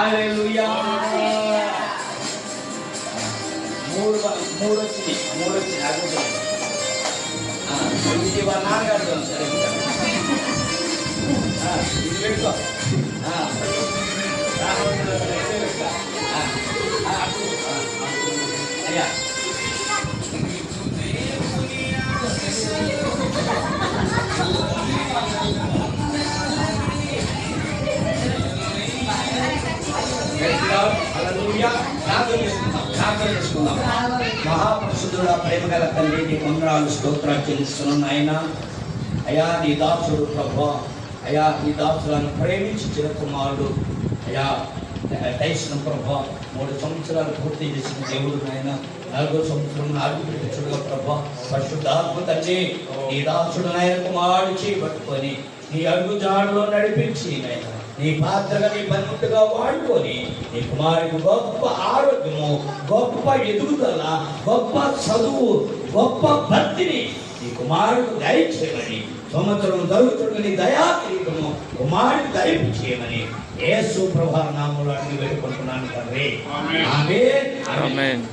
హల్లెలూయా. మూడు వచ్చింది ఇది వాళ్ళ నాన్నగారు సరే ఇది పెట్టుకో అయ్యా మహాపరిశుద్ధుడా, ప్రేమ గల తండ్రి, నీ వందనాలు స్తోత్రాలు చెల్లిస్తున్నాను ఆయన. అయ్యా నీ దాసుడు ప్రభా, అయ్యా నీ దాసులను ప్రేమించి చిరకుమారుడు అయ్యా దయచిన ప్రభా 3 సంవత్సరాలు పూర్తి చేసిన దేవుడు ఆయన 4వ సంవత్సరం ఆగిపెట్టుచుడుగా ప్రభా పరిశుద్ధాత్మ తండ్రి నీ దాసుడు నాయన కుమారుడు చేయబట్టుకొని నీ అడుగు జాడలో నడిపించి నాయన నీ పాత్రగా నీ పనిముట్టుగా వాడుకొని నీ కుమారుడికి గొప్ప ఆరోగ్యము, గొప్ప ఎదుగుదల, గొప్ప చదువు, గొప్ప భక్తిని నీ కుమారుడు దయచేయమని సంవత్సరం జరుగుతున్న నీ దయాకీర్తము కుమారుడు దయపు చేయమని యేసు ప్రభు నామములో అడిగి వేడుకుంటున్నాను తండ్రి. ఆమేన్ ఆమేన్.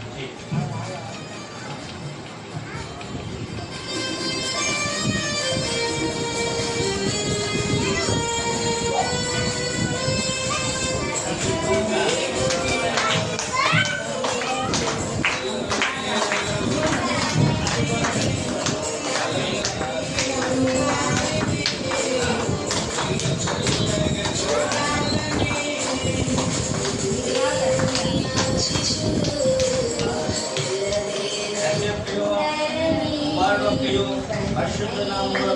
పరిశుద్ధ నామములో